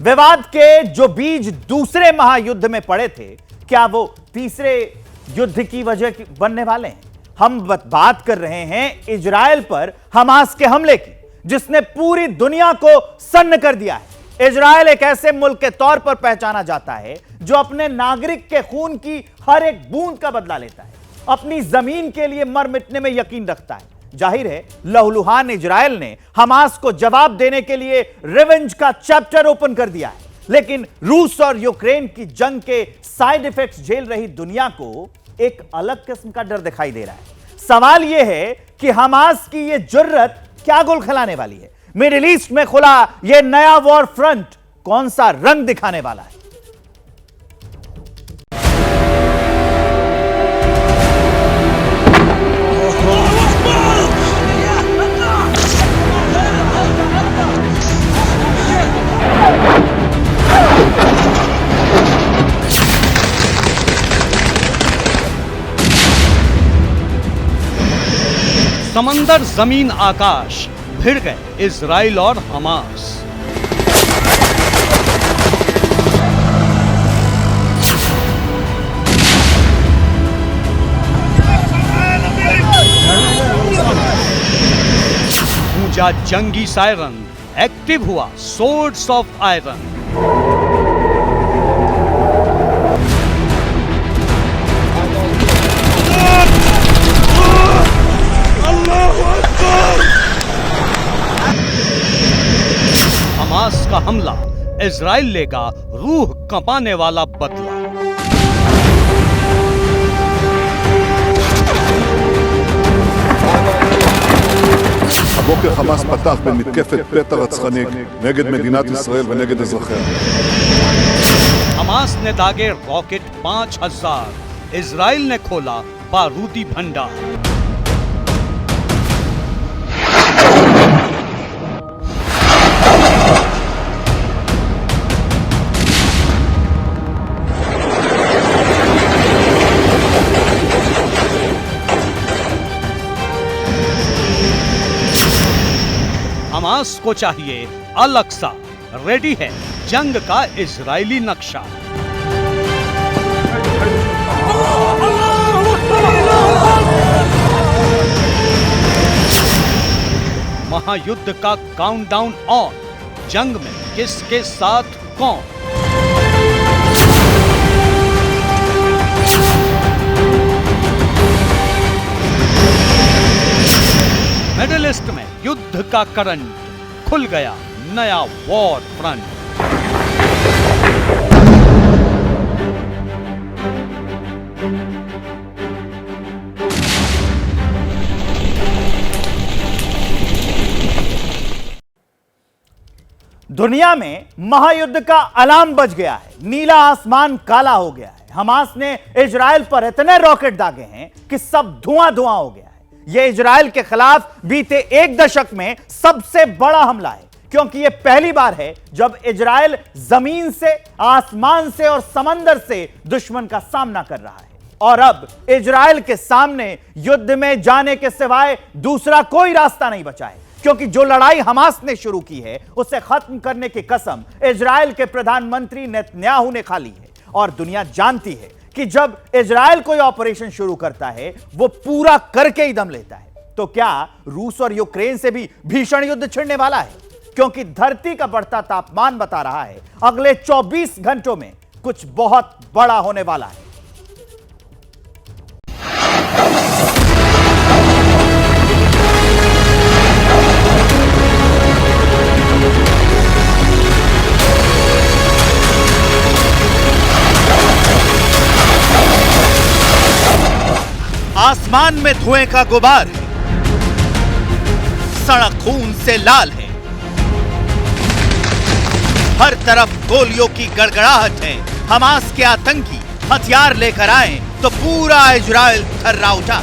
विवाद के जो बीज दूसरे महायुद्ध में पड़े थे, क्या वो तीसरे युद्ध की वजह बनने वाले हैं? हम बात कर रहे हैं इजराइल पर हमास के हमले की, जिसने पूरी दुनिया को सन्न कर दिया है। इजराइल एक ऐसे मुल्क के तौर पर पहचाना जाता है जो अपने नागरिक के खून की हर एक बूंद का बदला लेता है, अपनी जमीन के लिए मर मिटने में यकीन रखता है। जाहिर है लहूलुहान इजराइल ने हमास को जवाब देने के लिए रिवेंज का चैप्टर ओपन कर दिया है, लेकिन रूस और यूक्रेन की जंग के साइड इफेक्ट्स झेल रही दुनिया को एक अलग किस्म का डर दिखाई दे रहा है। सवाल यह है कि हमास की यह जुर्रत क्या गोल खिलाने वाली है? मिडिल ईस्ट में खुला यह नया वॉर फ्रंट कौन सा रंग दिखाने वाला है? समंदर, जमीन, आकाश भिड़ गए इजराइल और हमास। गूंजा जंगी सायरन, एक्टिव हुआ सोर्ड्स ऑफ आयरन। हमास का हमला, इजराइल लेगा रूह कंपाने वाला बदला। הבוקר חמאס פתח במתקפת פתע רצחנית נגד מדינת ישראל ונגד אזרחיה. हमास ने दागे रॉकेट 5000, इजराइल ने खोला बारूदी भंडार। हमास को चाहिए अल-अक्सा, रेडी है जंग का इजरायली नक्शा। महायुद्ध का काउंटडाउन ऑन, जंग में किसके साथ कौन? मिडिल ईस्ट में युद्ध का करंट, खुल गया नया वॉर फ्रंट। दुनिया में महायुद्ध का अलार्म बज गया है, नीला आसमान काला हो गया है। हमास ने इजराइल पर इतने रॉकेट दागे हैं कि सब धुआं धुआं हो गया है। यह इजराइल के खिलाफ बीते एक दशक में सबसे बड़ा हमला है, क्योंकि यह पहली बार है जब इजराइल जमीन से, आसमान से और समंदर से दुश्मन का सामना कर रहा है। और अब इजराइल के सामने युद्ध में जाने के सिवाय दूसरा कोई रास्ता नहीं बचा है, क्योंकि जो लड़ाई हमास ने शुरू की है उसे खत्म करने की कसम इजराइल के प्रधानमंत्री नेतन्याहू ने खा ली है। और दुनिया जानती है कि जब इजराइल कोई ऑपरेशन शुरू करता है वो पूरा करके ही दम लेता है। तो क्या रूस और यूक्रेन से भी भीषण युद्ध छिड़ने वाला है? क्योंकि धरती का बढ़ता तापमान बता रहा है अगले 24 घंटों में कुछ बहुत बड़ा होने वाला है। आसमान में धुएं का गुबार है, सड़क खून से लाल है, हर तरफ गोलियों की गड़गड़ाहट है। हमास के आतंकी हथियार लेकर आए तो पूरा इजराइल थर्रा उठा।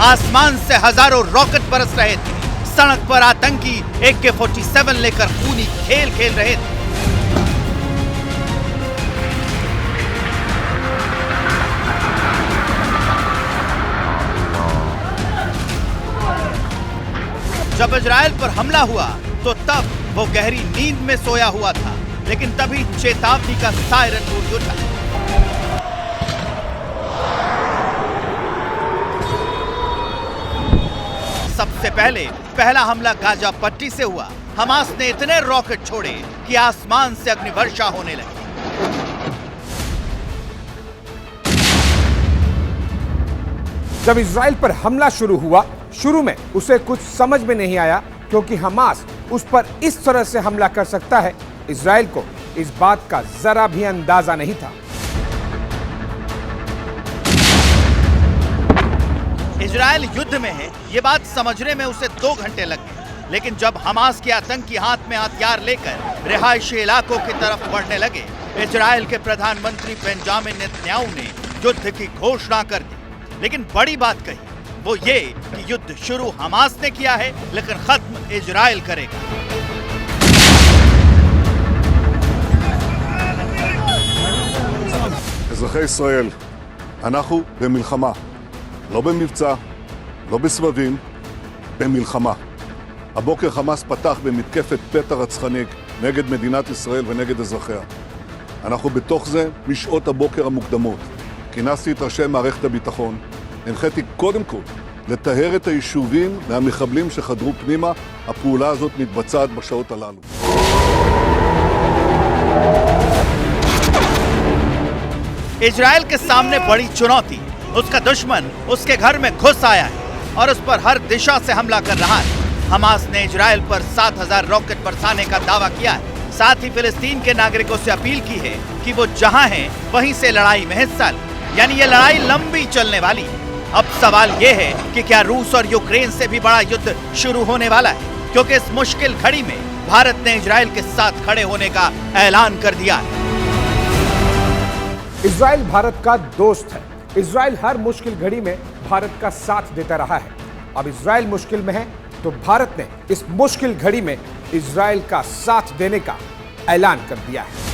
आसमान से हजारों रॉकेट बरस रहे थे, सड़क पर आतंकी AK-47 लेकर खूनी खेल खेल रहे थे। जब इजराइल पर हमला हुआ तो तब वो गहरी नींद में सोया हुआ था, लेकिन तभी चेतावनी का सायरन गूंज उठा। सबसे पहले पहला हमला गाजा पट्टी से हुआ। हमास ने इतने रॉकेट छोड़े कि आसमान से अग्निवर्षा होने लगी। जब इजराइल पर हमला शुरू हुआ, शुरू में उसे कुछ समझ में नहीं आया, क्योंकि हमास उस पर इस तरह से हमला कर सकता है, इजराइल को इस बात का जरा भी अंदाजा नहीं था। इजराइल युद्ध में है, ये बात समझने में उसे 2 घंटे लग गए, लेकिन जब हमास के आतंकी हाथ में हथियार लेकर रिहायशी इलाकों की तरफ बढ़ने लगे, इजराइल के प्रधानमंत्री बेंजामिन नेतन्याहू ने युद्ध की घोषणा कर दी। लेकिन बड़ी बात कही, वो ये कि युद्ध शुरू हमास ने किया है, लेकिन खत्म इजराइल करेगा। אזרחי ישראל, אנחנו במלחמה. לא במבצע, לא בסבבים, במלחמה. הבוקר חמאס פתח במתקפת פתע רצחנית נגד מדינת ישראל ונגד אזרחיה. אנחנו בתוך זה משעות הבוקר המוקדמות. כינסתי את ראשי מערכת הביטחון, הנחיתי קודם כל לטהר את היישובים מהמחבלים שחדרו פנימה. הפעולה הזאת מתבצעת בשעות הללו. इजराइल के सामने बड़ी चुनौती, उसका दुश्मन उसके घर में घुस आया है और उस पर हर दिशा से हमला कर रहा है। हमास ने इजराइल पर 7000 रॉकेट बरसाने का दावा किया है। साथ ही फिलिस्तीन के नागरिकों से अपील की है कि वो जहां हैं वहीं से लड़ाई में हिस्सा लें, यानी ये लड़ाई लंबी चलने वाली है। अब सवाल ये है कि क्या रूस और यूक्रेन से भी बड़ा युद्ध शुरू होने वाला है, क्योंकि इस मुश्किल घड़ी में भारत ने इजराइल के साथ खड़े होने का ऐलान कर दिया है। इजराइल भारत का दोस्त है। इजराइल हर मुश्किल घड़ी में भारत का साथ देता रहा है। अब इजराइल मुश्किल में है तो भारत ने इस मुश्किल घड़ी में इजराइल का साथ देने का ऐलान कर दिया है।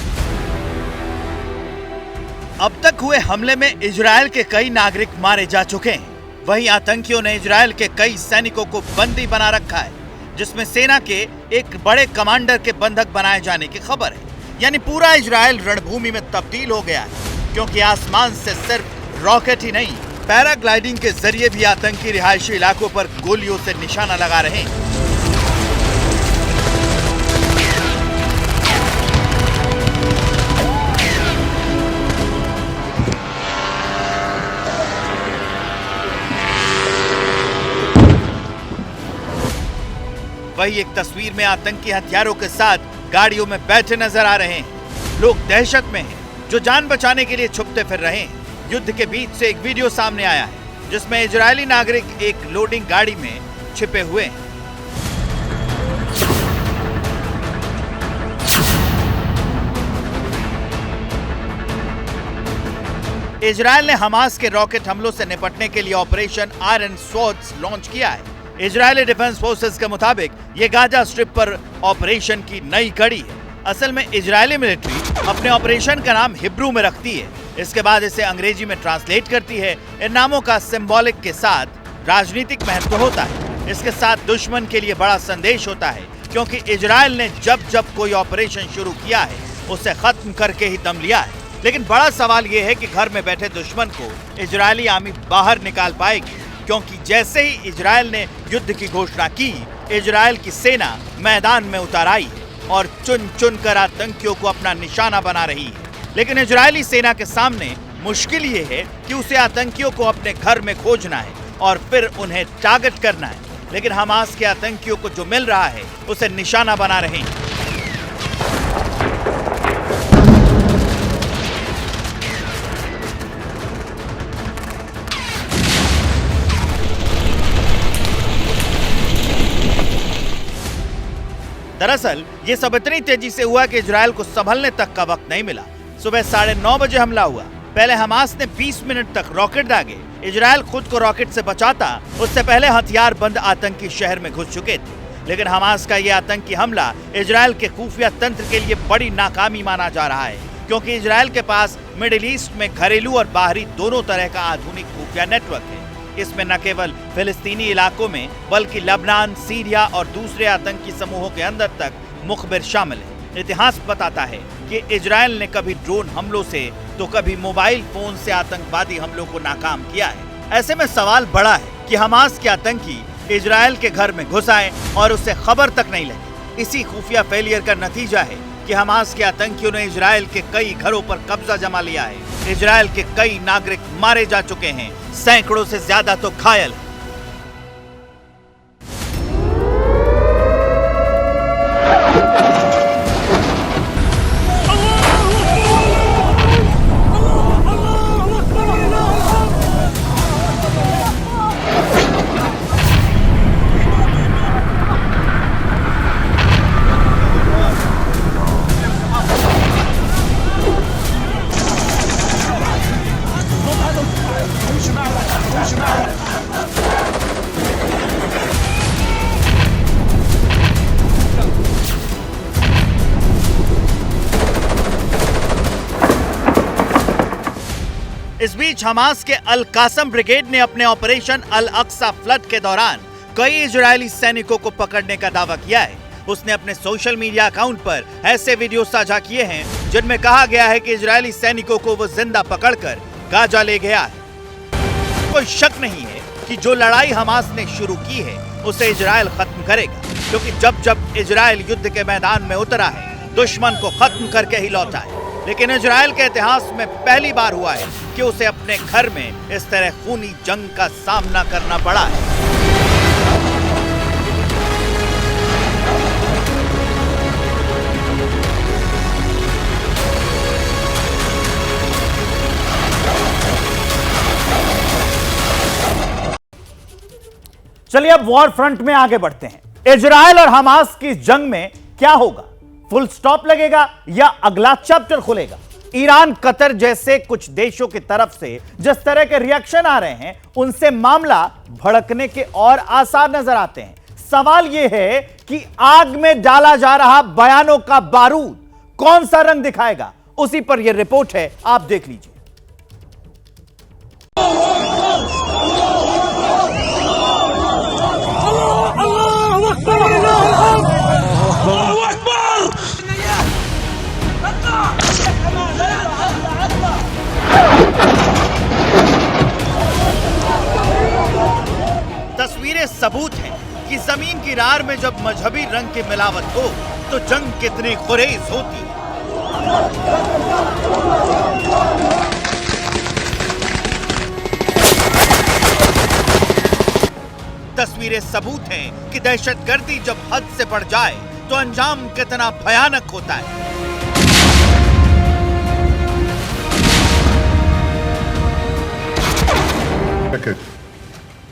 अब तक हुए हमले में इजराइल के कई नागरिक मारे जा चुके हैं। वहीं आतंकियों ने इजराइल के कई सैनिकों को बंदी बना रखा है, जिसमें सेना के एक बड़े कमांडर के बंधक बनाए जाने की खबर है। यानी पूरा इजराइल रणभूमि में तब्दील हो गया है, क्योंकि आसमान से सिर्फ रॉकेट ही नहीं, पैराग्लाइडिंग के जरिए भी आतंकी रिहायशी इलाकों पर गोलियों से निशाना लगा रहे हैं। वही एक तस्वीर में आतंकी हथियारों के साथ गाड़ियों में बैठे नजर आ रहे हैं। लोग दहशत में हैं, जो जान बचाने के लिए छुपते फिर रहे हैं। युद्ध के बीच से एक वीडियो सामने आया है, जिसमें इजरायली नागरिक एक लोडिंग गाड़ी में छिपे हुए हैं। इजरायल ने हमास के रॉकेट हमलों से निपटने के लिए ऑपरेशन आयरन स्वॉर्ड्स लॉन्च किया है। इजरायली डिफेंस फोर्सेस के मुताबिक ये गाजा स्ट्रिप पर ऑपरेशन की नई कड़ी है। असल में इजरायली मिलिट्री अपने ऑपरेशन का नाम हिब्रू में रखती है, इसके बाद इसे अंग्रेजी में ट्रांसलेट करती है। इन नामों का सिंबॉलिक के साथ राजनीतिक महत्व होता है। इसके साथ दुश्मन के लिए बड़ा संदेश होता है, क्योंकि इजरायल ने जब जब कोई ऑपरेशन शुरू किया है उसे खत्म करके ही दम लिया है। लेकिन बड़ा सवाल यह है कि घर में बैठे दुश्मन को इजरायली आर्मी बाहर निकाल पाएगी, क्योंकि जैसे ही इजरायल ने युद्ध की घोषणा की, इजरायल की सेना मैदान में उतर आई है और चुन चुन कर आतंकियों को अपना निशाना बना रही है। लेकिन इजरायली सेना के सामने मुश्किल ये है कि उसे आतंकियों को अपने घर में खोजना है और फिर उन्हें टारगेट करना है। लेकिन हमास के आतंकियों को जो मिल रहा है उसे निशाना बना रहे हैं। दरअसल ये सब इतनी तेजी से हुआ कि इजरायल को संभलने तक का वक्त नहीं मिला। सुबह 9:30 बजे हमला हुआ। पहले हमास ने 20 मिनट तक रॉकेट दागे। इजरायल खुद को रॉकेट से बचाता, उससे पहले हथियार बंद आतंकी शहर में घुस चुके थे। लेकिन हमास का ये आतंकी हमला इजरायल के खुफिया तंत्र के लिए बड़ी नाकामी माना जा रहा है, क्योंकि इजरायल के पास मिडिल ईस्ट में घरेलू और बाहरी दोनों तरह का आधुनिक खुफिया नेटवर्क है। इसमें न केवल फिलिस्तीनी इलाकों में बल्कि लेबनान, सीरिया और दूसरे आतंकी समूहों के अंदर तक मुखबिर शामिल है। इतिहास बताता है कि इजराइल ने कभी ड्रोन हमलों से तो कभी मोबाइल फोन से आतंकवादी हमलों को नाकाम किया है। ऐसे में सवाल बड़ा है कि हमास के आतंकी इजराइल के घर में घुस आए और उससे खबर तक नहीं लगी। इसी खुफिया फेलियर का नतीजा है कि हमास के आतंकियों ने इजराइल के कई घरों पर कब्जा जमा लिया है। इजराइल के कई नागरिक मारे जा चुके हैं, सैकड़ों से ज्यादा तो घायल हैं। इस बीच हमास के अल कासम ब्रिगेड ने अपने ऑपरेशन अल अक्सा फ्लड के दौरान कई इजरायली सैनिकों को पकड़ने का दावा किया है। उसने अपने सोशल मीडिया अकाउंट पर ऐसे वीडियो साझा किए हैं जिनमें कहा गया है कि इजरायली सैनिकों को वो जिंदा पकड़कर गाजा ले गया है। कोई शक नहीं है कि जो लड़ाई हमास ने शुरू की है उसे इजरायल खत्म करेगा, क्योंकि जब जब इजरायल युद्ध के मैदान में उतरा है दुश्मन को खत्म करके ही लौटा है। लेकिन इजरायल के इतिहास में पहली बार हुआ है कि उसे अपने घर में इस तरह खूनी जंग का सामना करना पड़ा है। चलिए अब वॉर फ्रंट में आगे बढ़ते हैं। इजरायल और हमास की जंग में क्या होगा? फुल स्टॉप लगेगा या अगला चैप्टर खुलेगा? ईरान, कतर जैसे कुछ देशों की तरफ से जिस तरह के रिएक्शन आ रहे हैं उनसे मामला भड़कने के और आसार नजर आते हैं। सवाल यह है कि आग में डाला जा रहा बयानों का बारूद कौन सा रंग दिखाएगा? उसी पर यह रिपोर्ट है, आप देख लीजिए। तस्वीरें सबूत हैं कि जमीन की रार में जब मजहबी रंग की मिलावट हो तो जंग कितनी खुरेज होती है। तस्वीरें सबूत हैं कि दहशतगर्दी जब हद से बढ़ जाए तो अंजाम कितना भयानक होता है।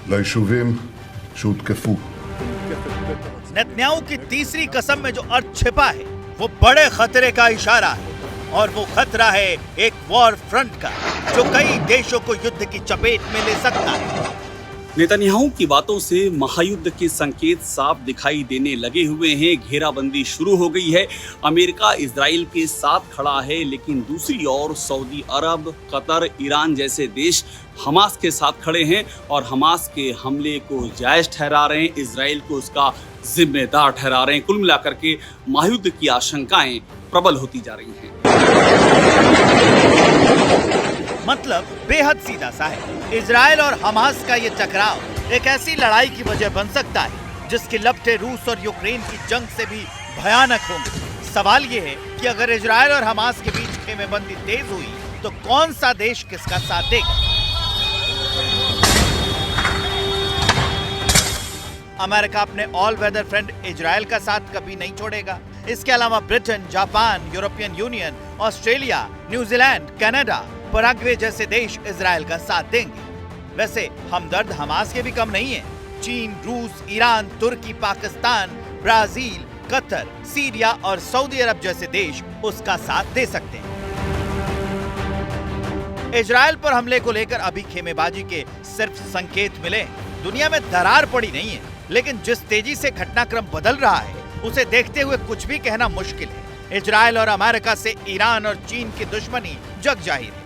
ליישובים שהותקפו. नेतन्याहू की तीसरी कसम में जो अर्थ छिपा है वो बड़े खतरे का इशारा है, और वो खतरा है एक वॉर फ्रंट का जो कई देशों को युद्ध की चपेट में ले सकता है। नेतन्याहू की बातों से महायुद्ध के संकेत साफ दिखाई देने लगे हुए हैं। घेराबंदी शुरू हो गई है। अमेरिका इजराइल के साथ खड़ा है, लेकिन दूसरी ओर सऊदी अरब, कतर, ईरान जैसे देश हमास के साथ खड़े हैं और हमास के हमले को जायज ठहरा रहे हैं, इजराइल को उसका जिम्मेदार ठहरा रहे हैं। कुल मिलाकर के महायुद्ध की आशंकाएं प्रबल होती जा रही हैं। मतलब बेहद सीधा सा है। इजराइल और हमास का ये टकराव एक ऐसी लड़ाई की वजह बन सकता है जिसकी लपटें रूस और यूक्रेन की जंग से भी भयानक होंगी। सवाल ये है कि अगर इजराइल और हमास के बीच खेमेबंदी तेज हुई तो कौन सा देश किसका साथ देगा? अमेरिका अपने ऑल वेदर फ्रेंड इजराइल का साथ कभी नहीं छोड़ेगा। इसके अलावा Britain, Japan, European union, Australia, New Zealand, Canada, Paraguay जैसे देश इजराइल का साथ देंगे। वैसे हमदर्द हमास के भी कम नहीं है। चीन, रूस, ईरान, तुर्की, पाकिस्तान, ब्राजील, कतर, सीरिया और सऊदी अरब जैसे देश उसका साथ दे सकते हैं। इजराइल पर हमले को लेकर अभी खेमेबाजी के सिर्फ संकेत मिले। दुनिया में दरार पड़ी नहीं है, लेकिन जिस तेजी से घटनाक्रम बदल रहा है उसे देखते हुए कुछ भी कहना मुश्किल है। इजराइल और अमेरिका से ईरान और चीन की दुश्मनी जग जाहिर है।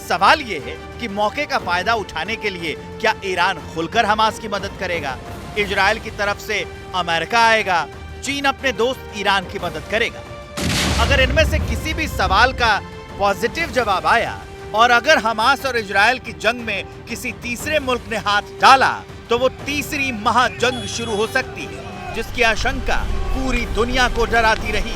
सवाल यह है कि मौके का फायदा उठाने के लिए क्या ईरान खुलकर हमास की मदद करेगा? इजराइल की तरफ से अमेरिका आएगा, चीन अपने दोस्त ईरान की मदद करेगा। अगर इनमें से किसी भी सवाल का पॉजिटिव जवाब आया और अगर हमास और इजराइल की जंग में किसी तीसरे मुल्क ने हाथ डाला तो वो तीसरी महाजंग शुरू हो सकती है, जिसकी आशंका पूरी दुनिया को डराती रही।